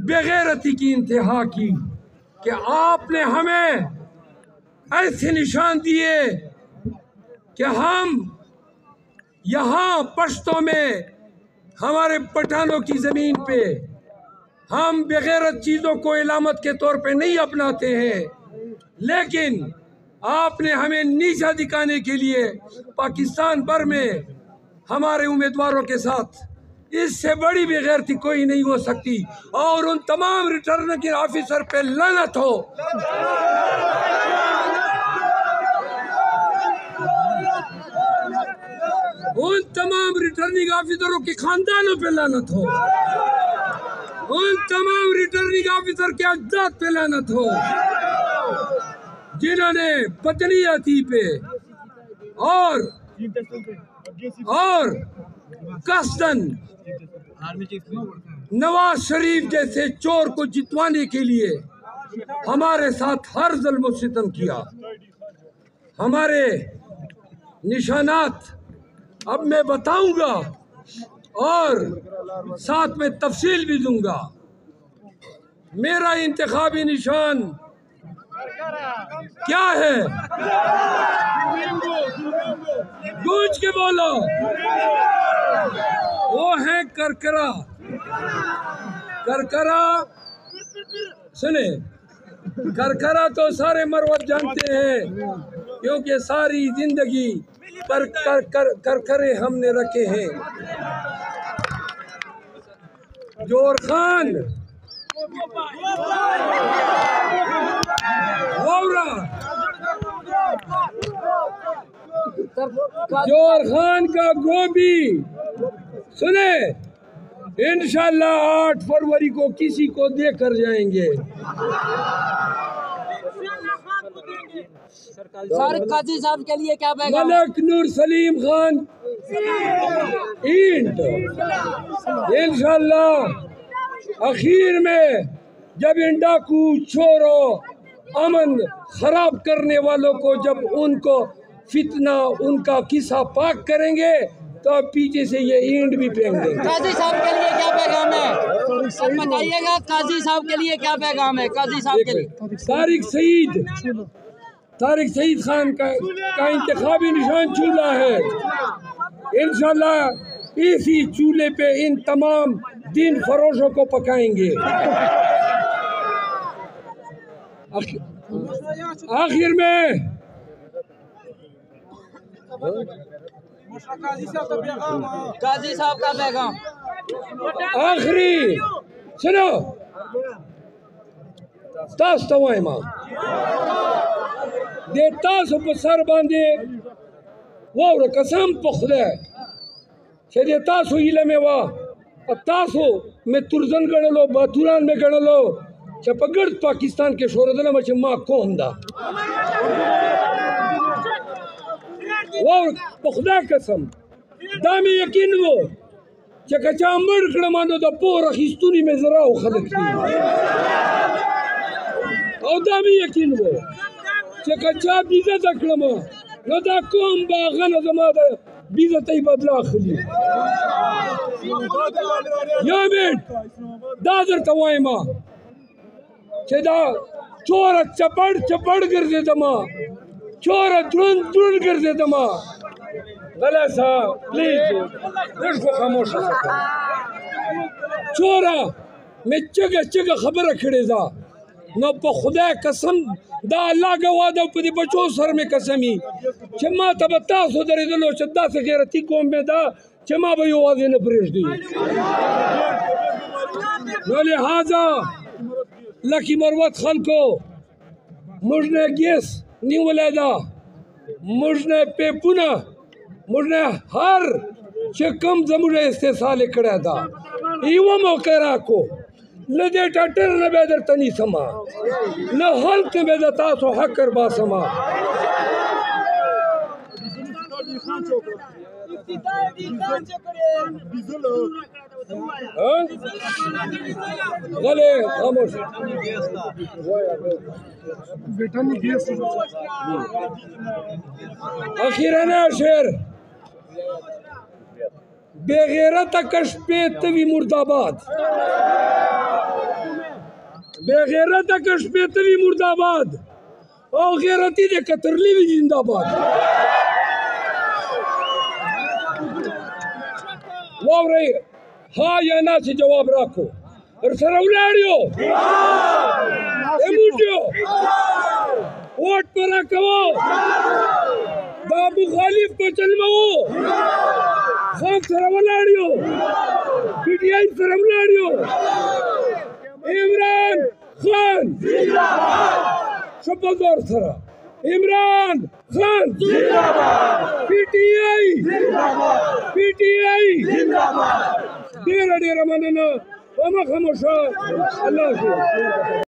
बेगैरती की इंतहा की कि आपने हमें ऐसे निशान दिए कि हम यहाँ पश्तों में हमारे पठानों की ज़मीन पे हम बेगैरत चीज़ों को इलामत के तौर पे नहीं अपनाते हैं, लेकिन आपने हमें नीचा दिखाने के लिए पाकिस्तान भर में हमारे उम्मीदवारों के साथ इससे बड़ी बेगैरती कोई नहीं हो सकती। और उन तमाम रिटर्निंग ऑफिसर पे लानत हो। उन तमाम रिटर्निंग ऑफिसरों के खानदानों पे लानत हो। उन तमाम रिटर्निंग ऑफिसर के अजदाद पे लानत हो जिन्होंने पतनीयाती पे और कसदन नवाज शरीफ जैसे चोर को जितवाने के लिए हमारे साथ हर ज़ुल्म और सितम किया। हमारे निशानात अब मैं बताऊंगा और साथ में तफसील भी दूंगा। मेरा इंतखाबी निशान क्या है? गूंज के बोलो। वो है करकरा। करकरा सुने, करकरा तो सारे मरवत जानते हैं क्योंकि सारी जिंदगी करकरे हमने रखे हैं। जोर खान जोर खान का गोभी सुने, इंशाल्लाह 8 फरवरी को किसी को देकर जाएंगे। काजी साहब के लिए क्या पैगाम? मलक नूर सलीम खान ईंट इंशाल्लाह आखिर में जब इन डाकू चोरों अमन खराब करने वालों को जब उनको फितना उनका किस्सा पाक करेंगे तो पीछे से ये ईंट भी फेंक देंगे। काजी साहब के लिए क्या पैगाम है? बताइएगा काजी साहब के लिए क्या पैगाम है? काजी साहब के लिए तारिक सईद खान का इंतखाबी निशान चूल्हा है। इंशाल्लाह इसी चूल्हे पे इन तमाम दिन फरोशों को पकाएंगे। आखिर में काजी साहब का पैगाम आखिरी सुनो, तास तवाइमा दे तासो पे सर बांधे वो कसम पखदे से दे तासो इले में वा तासो में तुरजन गणलो बातुरान में गणलो चपगड़ पाकिस्तान के शोरदना में माँ कौम दा वो पखदा कसम दामी यकीन वो चकचा मर क्रमानो दा पोर खिस्तूनी में जरा खलक थी और दामी यकीन वो चकचा बीजा तकलमा न दा कौम बागन जमादा बीजा तई बदला खली या बेट दादर तवाइमा चेदा चोर चपड़ कर दे दमा चोर द्रुन कर दे दमा गला सा प्लीज देखो खामोश चोरा में चग खबर खड़े जा न प खुदा कसम दा अल्लाह का वादा पदी बचो सर में कसमी चमा तबता सो दरे दलो चद्दा से गैरती कौम में दा चमा भाई वादे न प्रेश दी लिहाजा लकी मरवत खल को मुझने गैस नहीं वलेदा मुझने पेपुना मुझने हर चकम जमुने इस्तेसाल कड़ा था इवा मौकरा को लदे टटर न बेदर तनी समा न हल्क बेदर तासो हक कर बा समा गले खामोश अखीरना शेर बेगैरत कश पे तवी मुर्दाबाद बेगैरत कश्मीरी मुर्दाबाद और गैरती दे कतरली भी जिंदाबाद। वाह रे हाँ या ना से जवाब रखो और सरौलाड़ियो एमुटियो वोट पर कहो बाबू खालिफ को चलमो खान सरौलाड़ियो पीटीआई सरौलाड़ियो इमरान खान शपथोर सरा इमरान खान पीटीआई डेरा डेरा मनना वमा खामोशा अल्लाह